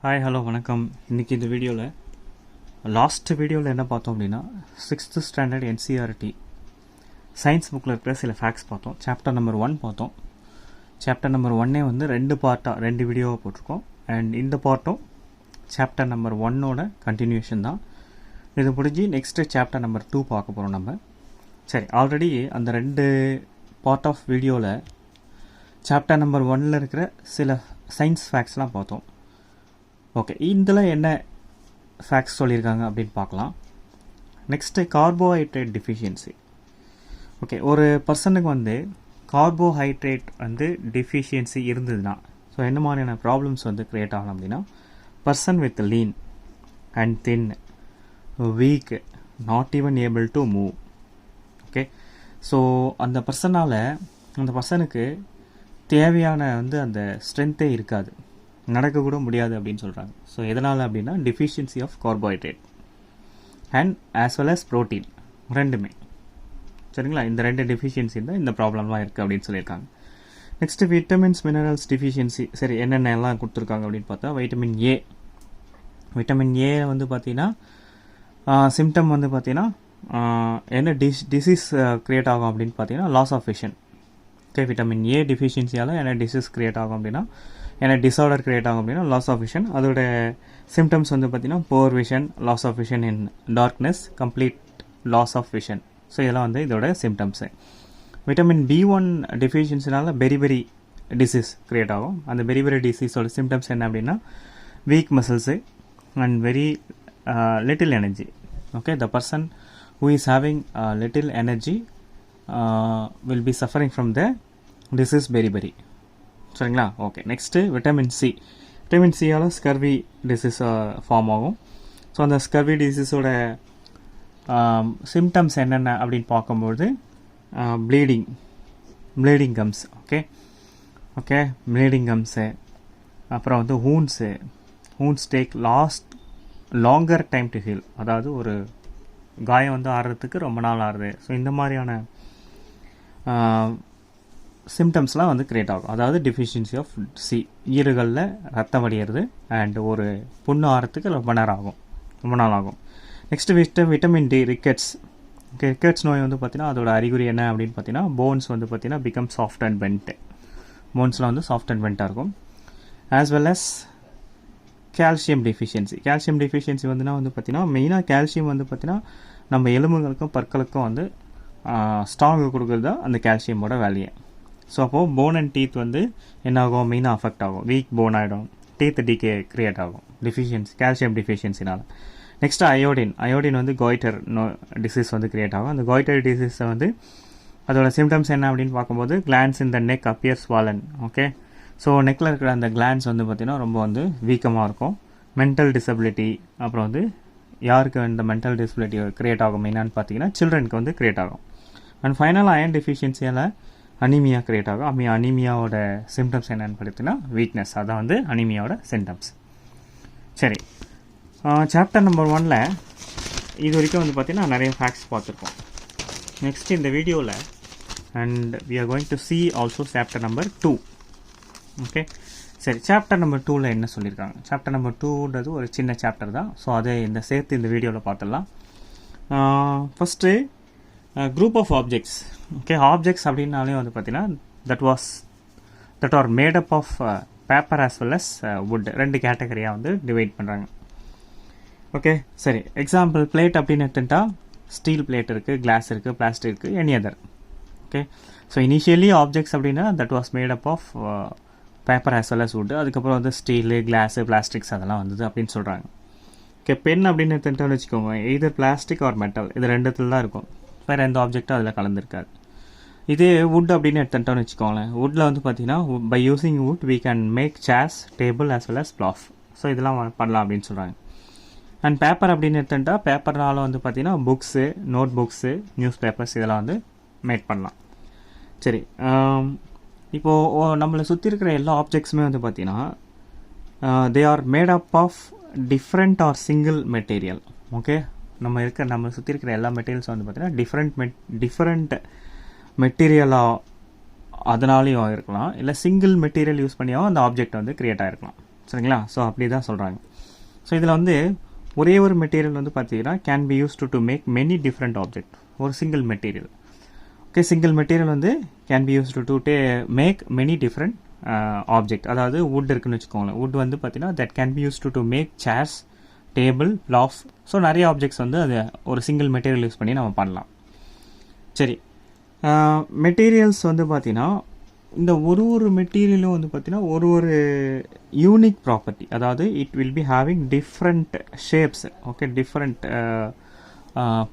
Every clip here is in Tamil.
ஹாய் ஹலோ வணக்கம். இன்றைக்கி இந்த வீடியோவில் லாஸ்ட் வீடியோவில் என்ன பார்த்தோம் அப்படின்னா 6th ஸ்டாண்டர்ட் என்சிஆர்டி சயின்ஸ் புக்கில் இருக்கிற சில ஃபேக்ட்ஸ் பார்த்தோம். சாப்டர் நம்பர் 1 பார்த்தோம். சாப்டர் நம்பர் 1 வந்து 2 பார்ட்டாக 2 வீடியோவை போட்டிருக்கோம். அண்ட் இந்த பார்ட்டும் சாப்டர் நம்பர் 1ஓட கண்டினியூஷன் தான். இது முடிஞ்சு நெக்ஸ்ட்டு சாப்டர் நம்பர் 2 பார்க்க போகிறோம் நம்ம. சரி, ஆல்ரெடி அந்த 2 பார்ட் ஆஃப் வீடியோவில் சாப்டர் நம்பர் 1ல் இருக்கிற சில சயின்ஸ் ஃபேக்ட்ஸ்லாம் பார்த்தோம். ஓகே, இதில் என்ன ஃபேக்ட்ஸ் சொல்லியிருக்காங்க அப்படின்னு பார்க்கலாம். Next carbohydrate deficiency. ஓகே, ஒரு பர்சனுக்கு வந்து கார்போஹைட்ரேட் வந்து டிஃபிஷியன்சி இருந்ததுன்னா ஸோ என்ன மாதிரியான ப்ராப்ளம்ஸ் வந்து க்ரியேட் ஆகலாம் அப்படின்னா, person with lean and thin, weak, not even able to move. Okay, so அந்த பர்சனுக்கு தேவையான வந்து அந்த ஸ்ட்ரென்த்தே இருக்காது, நடக்கக்கூட முடியாது அப்படின்னு சொல்கிறாங்க. ஸோ எதனால் அப்படின்னா deficiency of carbohydrate and as well as protein ரெண்டுமே. சரிங்களா, இந்த 2 டிஃபிஷியன்சி தான் இந்த ப்ராப்ளம்லாம் இருக்குது அப்படின்னு சொல்லியிருக்காங்க. Next vitamins minerals deficiency. சரி, என்னென்ன எல்லாம் கொடுத்துருக்காங்க அப்படின்னு பார்த்தா, விட்டமின் ஏ வந்து பார்த்தீங்கன்னா சிம்டம் வந்து பார்த்தீங்கன்னா என்ன டிசீஸ் க்ரியேட் ஆகும் அப்படின்னு பார்த்தீங்கன்னா loss of vision. Okay, vitamin A டிஃபிஷியன்சியால் என்ன டிசீஸ் க்ரியேட் ஆகும் அப்படின்னா, என்ன டிஸார்டர் க்ரியேட் ஆகும் அப்படின்னா லாஸ் ஆஃப் விஷன். அதோட சிம்டம்ஸ் வந்து பார்த்தீங்கன்னா poor vision, loss of vision in darkness, complete loss of vision. So இதெல்லாம் வந்து இதோட சிம்டம்ஸு. விட்டமின் B1 டெஃபிஷியன்சினால பெரிபெரி டிசீஸ் க்ரியேட் ஆகும். அந்த பெரிபெரி டிசீஸோட சிம்டம்ஸ் என்ன அப்படின்னா weak muscles and very little energy. Okay, the person who is having little energy will be suffering from the disease beriberi. சரிங்களா, ஓகே. நெக்ஸ்ட்டு விட்டமின் சியால் ஸ்கர்வி டிசீஸ் ஃபார்ம் ஆகும். ஸோ அந்த ஸ்கர்வி டிசீஸோட சிம்டம்ஸ் என்னென்ன அப்படின்னு பார்க்கும்போது ப்ளீடிங் கம்ஸ். ஓகே, ப்ளீடிங் கம்ஸு, அப்புறம் வந்து Hund's take longer time to heal. அதாவது ஒரு காயம் வந்து ஆடுறதுக்கு ரொம்ப நாள் ஆடுது. ஸோ இந்த மாதிரியான சிம்டம்ஸ்லாம் வந்து க்ரியேட் ஆகும். அதாவது டிஃபிஷியன்சி ஆஃப் சி, ஈறுகளில் ரத்தம் வடிகிறது அண்ட் ஒரு புண்ணு ஆகிறதுக்கு ரொம்ப நாள் ஆகும். நெக்ஸ்ட்டு விட்டமின் டி, ரிக்கெட்ஸ் நோய் வந்து பார்த்திங்கன்னா அதோட அறிகுறி என்ன அப்படின்னு பார்த்தீங்கன்னா போன்ஸ் வந்து பார்த்திங்கன்னா பிகம் சாஃப்ட் அண்ட் பென்ட். போன்ஸில் வந்து சாஃப்ட் அண்ட் பென்ட்டாக இருக்கும். As well as calcium deficiency வந்துன்னா வந்து பார்த்திங்கன்னா மெயினாக கால்சியம் வந்து பார்த்திங்கன்னா நம்ம எலும்புகளுக்கும் பற்களுக்கும் வந்து ஸ்ட்ராங்கு கொடுக்குறது தான் அந்த கால்சியமோட வேலையை. ஸோ அப்போது போன் அண்ட் டீத் வந்து என்ன ஆகும், மெயினாக அஃபெக்ட் ஆகும். வீக் போன் ஆகிடும், டீத் டிகே க்ரியேட் ஆகும் கால்சியம் டிஃபிஷியன்சினால். நெக்ஸ்ட்டு அயோடின் வந்து காய்டர் டிசீஸ் வந்து க்ரியேட் ஆகும். அந்த காய்டர் டிசீஸை வந்து அதோட சிம்டம்ஸ் என்ன அப்படின்னு பார்க்கும்போது glands in the neck appear swollen. Okay, so நெக்கில் இருக்கிற அந்த கிளான்ஸ் வந்து பார்த்திங்கன்னா ரொம்ப வந்து வீக்கமாக இருக்கும். மென்டல் டிசபிலிட்டி, அப்புறம் வந்து யாருக்கு இந்த மென்டல் டிசபிலிட்டி க்ரியேட் ஆகும் மெயினான்னு பார்த்தீங்கன்னா சில்ட்ரனுக்கு வந்து க்ரியேட் ஆகும். அண்ட் ஃபைனலாக அயன் டிஃபிஷியன்சியால் அனீமியா க்ரியேட் ஆகும். அனீமியாவோட சிம்டம்ஸ் என்னென்னு பார்த்தீங்கன்னா வீக்னஸ். அதான் வந்து அனீமியாவோட சிம்டம்ஸ். சரி, சாப்டர் நம்பர் 1ல் இது வரைக்கும் வந்து பார்த்திங்கன்னா நிறைய ஃபேக்ட்ஸ் பார்த்துருக்கோம். நெக்ஸ்ட் இந்த வீடியோவில் and we are going to see also chapter number 2. Okay, சரி, சாப்டர் நம்பர் 2ல் என்ன சொல்லியிருக்காங்க. சாப்டர் நம்பர் 2ன்றது ஒரு சின்ன சாப்டர் தான். ஸோ அதை சேர்த்து இந்த வீடியோவில் பார்த்துடலாம். First group of objects. Okay, objects அப்படின்னாலே வந்து பார்த்தீங்கன்னா that are made up of paper as well as wood. 2 கேட்டகரியாக வந்து டிவைட் பண்ணுறாங்க. ஓகே, சரி, எக்ஸாம்பிள் பிளேட் அப்படின்னு எடுத்துட்டா ஸ்டீல் பிளேட் இருக்குது, கிளாஸ் இருக்குது, பிளாஸ்டிக் இருக்குது, any other. Okay, so initially objects அப்படின்னா that was made up of paper as well as wood. அதுக்கப்புறம் வந்து ஸ்டீலு, கிளாஸு, பிளாஸ்டிக்ஸ் அதெல்லாம் வந்தது அப்படின்னு சொல்கிறாங்க. ஓகே, பென் அப்படின்னு எடுத்துட்டோன்னு வச்சுக்கோங்க, எய்தர் பிளாஸ்டிக் ஆர் மெட்டல், இது 2த்துல தான் இருக்கும். வேறு எந்த ஆப்ஜெக்டும் அதில் கலந்துருக்காது. இதே வுட் அப்படின்னு எடுத்துட்டோன்னு வச்சுக்கோங்களேன், வுட்டில் வந்து பார்த்தீங்கன்னா by using wood we can make chairs, table as well as பிளாஃப். ஸோ இதெல்லாம் பண்ணலாம் அப்படின்னு சொல்கிறாங்க. அண்ட் பேப்பர் அப்படின்னு எடுத்துட்டா பேப்பர்னால வந்து பார்த்தீங்கன்னா books, notebooks, newspapers இதெல்லாம் வந்து மேக் பண்ணலாம். சரி, இப்போது நம்மளை சுற்றி இருக்கிற எல்லா ஆப்ஜெக்ட்ஸுமே வந்து பார்த்தீங்கன்னா they are made up of different or single material. Okay, நம்ம சுற்றி இருக்கிற எல்லா மெட்டீரியல்ஸும் வந்து பார்த்தீங்கன்னா டிஃப்ரெண்ட் மெட்டீரியலாக அதனாலேயும் இருக்கலாம், இல்லை சிங்கிள் மெட்டீரியல் யூஸ் பண்ணியும் அந்த ஆப்ஜெக்ட் வந்து க்ரியேட் ஆகிருக்கலாம். சரிங்களா? ஸோ அப்படி தான் சொல்கிறாங்க. ஸோ இதில் வந்து ஒரே ஒரு மெட்டீரியல் வந்து பார்த்தீங்கன்னா can be use to make many different object. ஒரு single material, okay, single material வந்து can be use to make many different object. அதாவது வுட் இருக்குன்னு வச்சுக்கோங்களேன். வுட் வந்து பார்த்தீங்கன்னா that can be use to make chairs, table, லாஃப். ஸோ நிறைய ஆப்ஜெக்ட்ஸ் வந்து அது ஒரு சிங்கிள் மெட்டீரியல் யூஸ் பண்ணி நம்ம பண்ணலாம். சரி, மெட்டீரியல்ஸ் வந்து பார்த்தீங்கன்னா இந்த ஒரு மெட்டீரியலும் வந்து பார்த்தீங்கன்னா ஒரு யூனிக் ப்ராப்பர்ட்டி. அதாவது it will be having different shapes, okay, different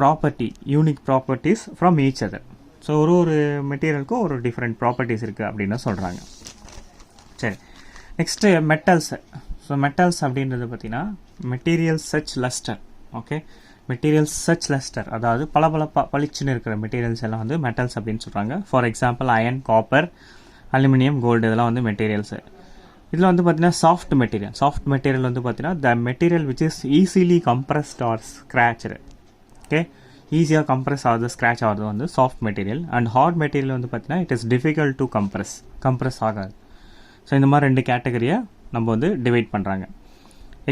property, unique properties from each other. So ஒரு மெட்டீரியலுக்கும் ஒரு டிஃப்ரெண்ட் ப்ராப்பர்ட்டிஸ் இருக்குது அப்படின்னு சொல்கிறாங்க. சரி, நெக்ஸ்ட்டு மெட்டல்ஸ். ஸோ மெட்டல்ஸ் அப்படின்றது பார்த்தீங்கன்னா materials such lustre, okay, materials such lustre, அதாவது பளிச்சுன்னு இருக்கிற மெட்டீரியல்ஸ் எல்லாம் வந்து மெட்டல்ஸ் அப்படின்னு சொல்கிறாங்க. For example iron, copper, aluminium, gold, இதெல்லாம் வந்து மெட்டீரியல்ஸு. இதில் வந்து பார்த்தீங்கன்னா சாஃப்ட் மெட்டீரியல் வந்து பார்த்தீங்கன்னா the material which is easily compressed or scratched, okay, ஈஸியாக கம்ப்ரஸ் ஆகுது, ஸ்க்ராட்ச் ஆகுது வந்து soft material. And hard material வந்து பார்த்தீங்கன்னா it is difficult to compress ஆகாது. ஸோ இந்த மாதிரி 2 கேட்டகரியை நம்ம வந்து டிவைட் பண்ணுறாங்க.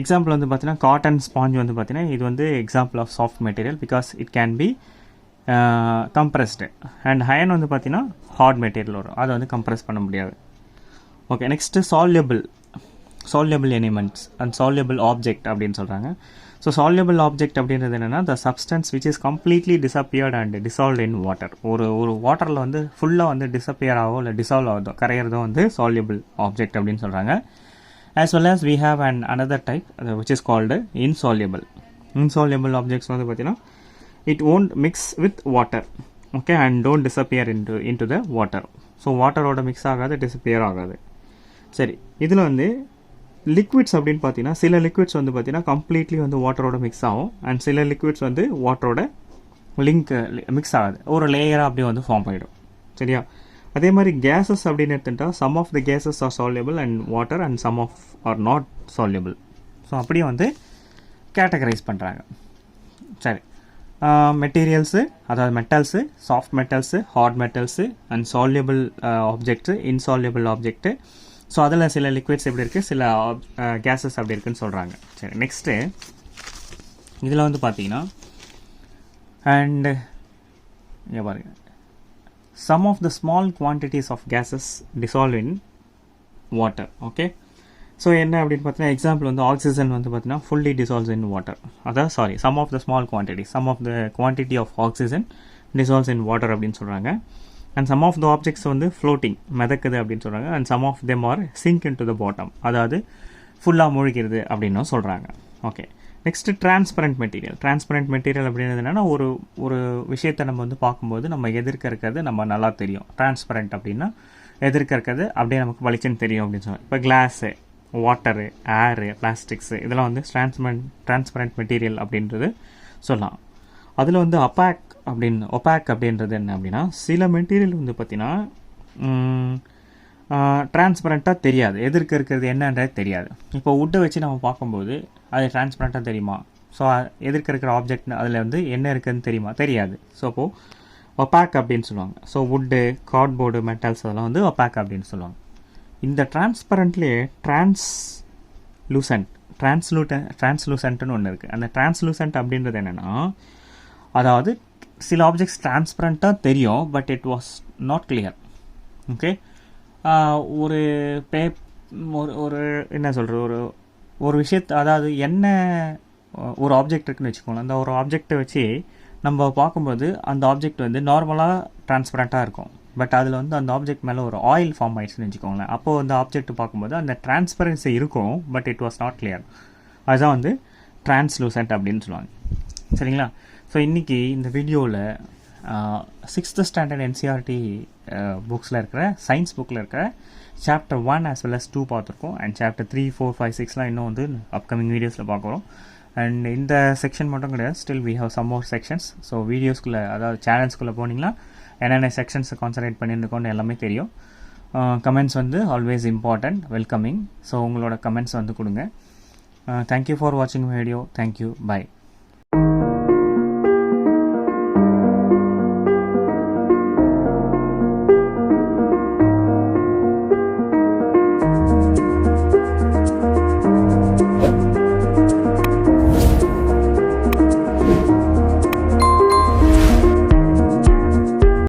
எக்ஸாம்பிள் வந்து பார்த்தீங்கன்னா காட்டன் ஸ்பாஞ்ச் வந்து பார்த்தீங்கன்னா இது வந்து example of soft material because it can be compressed. And iron வந்து பார்த்தீங்கன்னா ஹார்ட் மெட்டீரியல் வரும், அதை வந்து கம்ப்ரஸ் பண்ண முடியாது. Okay, next soluble elements and soluble object அப்படின்னு சொல்கிறாங்க. ஸோ சால்யபிள் ஆப்ஜெக்ட் அப்படின்றது என்னென்னா the substance which is completely disappeared and dissolve in water. ஒரு வாட்டரில் வந்து ஃபுல்லாக வந்து டிஸப்பியர் ஆகோ இல்லை டிசால்வ் ஆகுதோ, கரையிறதோ வந்து சால்யபிள் ஆப்ஜெக்ட் அப்படின்னு சொல்கிறாங்க. as well as we have another type which is called insoluble objects வந்து பார்த்தீங்கன்னா it won't mix with water, okay, and don't disappear into the water. So வாட்டரோட மிக்ஸ் ஆகாது, டிஸப்பியர் ஆகாது. சரி, இதில் வந்து லிக்விட்ஸ் அப்படின்னு பார்த்தீங்கன்னா சில லிக்விட்ஸ் வந்து பார்த்தீங்கன்னா கம்ப்ளீட்லி வந்து வாட்டரோட மிக்ஸ் ஆகும். அண்ட் சில லிக்விட்ஸ் வந்து வாட்டரோட மிக்ஸ் ஆகாது, ஒரு லேயராக அப்படியே வந்து ஃபார்ம் ஆகிடும். சரியா? அதே மாதிரி கேஸஸ் அப்படின்னு எடுத்துட்டா some of the gases are soluble and water and some of are not soluble. So அப்படியே வந்து கேட்டகரைஸ் பண்ணுறாங்க. சரி, மெட்டீரியல்ஸு, அதாவது metals, soft metals, hard metals and soluble objects, insoluble object. So அதில் சில லிக்விட்ஸ் எப்படி இருக்குது, சில கேஸஸ் அப்படி இருக்குதுன்னு சொல்கிறாங்க. சரி, நெக்ஸ்ட்டு இதில் வந்து பார்த்தீங்கன்னா அண்டு இங்கே பாருங்கள், some of the small quantities of gases dissolve in water, okay. So என்ன அப்படின்னு பார்த்தீங்கன்னா எக்ஸாம்பிள் வந்து ஆக்சிஜன் வந்து பார்த்தீங்கன்னா ஃபுல்லி டிசால்வ்ஸ் இன் வாட்டர். அதாவது some of the small quantity, some of the quantity of oxygen dissolves in water அப்படின்னு சொல்கிறாங்க. And some of the objects வந்து ஃப்ளோட்டிங், மிதக்குது அப்படின்னு சொல்கிறாங்க. And some of them are sink into the bottom, அதாவது ஃபுல்லாக மூழ்கிறது அப்படின்னு சொல்கிறாங்க. ஓகே, நெக்ஸ்ட்டு டிரான்ஸ்பரண்ட் மெட்டீரியல் அப்படின்றது என்னென்னா ஒரு விஷயத்தை நம்ம வந்து பார்க்கும்போது நம்ம எதிர்க்க இருக்கிறது நம்ம நல்லா தெரியும். டிரான்ஸ்பரண்ட் அப்படின்னா எதிர்க்க இருக்கிறது அப்படியே நமக்கு பளிச்சுன்னு தெரியும் அப்படின்னு சொல்லுவாங்க. இப்போ கிளாஸு, வாட்டரு, ஏரு, பிளாஸ்டிக்ஸு இதெல்லாம் வந்து டிரான்ஸ்பரண்ட் மெட்டீரியல் அப்படின்றது சொல்லலாம். அதில் வந்து ஒபாக் அப்படின்றது என்ன அப்படின்னா சில மெட்டீரியல் வந்து பார்த்திங்கன்னா டிரான்ஸ்பரண்ட்டாக தெரியாது, எதிர்க்க இருக்கிறது என்னன்றது தெரியாது. இப்போ வுட்டை வச்சு நம்ம பார்க்கும்போது அது டிரான்ஸ்பரண்ட்டாக தெரியுமா? ஸோ எதிர்க்க இருக்கிற ஆப்ஜெக்ட் அதில் வந்து என்ன இருக்குதுன்னு தெரியுமா? தெரியாது. ஸோ அப்போது ஒபாக் அப்படின்னு சொல்லுவாங்க. ஸோ வுட்டு, கார்ட்போர்டு, மெட்டல்ஸ் அதெல்லாம் வந்து ஒபாக் அப்படின்னு சொல்லுவாங்க. இந்த டிரான்ஸ்பரண்ட்லேயே டிரான்ஸ்லூசன்ட்னு ஒன்று இருக்குது. அந்த டிரான்ஸ்லூசன்ட் அப்படின்றது என்னென்னா அதாவது சில ஆப்ஜெக்ட்ஸ் டிரான்ஸ்பரண்ட்டாக தெரியும் but it was not clear. Okay, ஒரு என்ன சொல்கிறது, ஒரு விஷயத்தை, அதாவது என்ன ஒரு ஆப்ஜெக்ட் இருக்குன்னு வச்சுக்கோங்களேன். அந்த ஒரு ஆப்ஜெக்டை வச்சு நம்ம பார்க்கும்போது அந்த ஆப்ஜெக்ட் வந்து நார்மலாக டிரான்ஸ்பரண்ட்டாக இருக்கும். பட் அதில் வந்து அந்த ஆப்ஜெக்ட் மேலே ஒரு ஆயில் ஃபார்ம் ஆயிடுச்சுன்னு வச்சுக்கோங்களேன். அப்போது அந்த ஆப்ஜெக்ட் பார்க்கும்போது அந்த டிரான்ஸ்பரன்சி இருக்கும் but it was not clear. அதுதான் வந்து டிரான்ஸ்லூசன்ட் அப்படின்னு சொல்லுவாங்க. சரிங்களா? ஸோ இன்றைக்கி இந்த வீடியோவில் 6th ஸ்டாண்டர்ட் NCERT புக்ஸில் இருக்கிற சயின்ஸ் புக்கில் இருக்கிற சாப்டர் 1 as well as 2 பார்த்துருக்கோம். அண்ட் சாப்டர் 3, 4, 5, 6லாம் இன்னும் வந்து அப்கமிங் வீடியோஸில் பார்க்குறோம். அண்ட் இந்த செக்ஷன் மட்டும் கிடையாது, still we have some more sections. So வீடியோஸ்குள்ளே, அதாவது சேனல்ஸ்குள்ளே போனீங்கன்னா என்னென்ன செக்ஷன்ஸை கான்சன்ட்ரேட் பண்ணியிருக்கோன்னு எல்லாமே தெரியும். கமெண்ட்ஸ் வந்து ஆல்வேஸ் இம்பார்ட்டண்ட், வெல்கமிங். ஸோ உங்களோட கமெண்ட்ஸ் வந்து கொடுங்க. தேங்க்யூ ஃபார் வாட்சிங் வீடியோ. Thank you, by.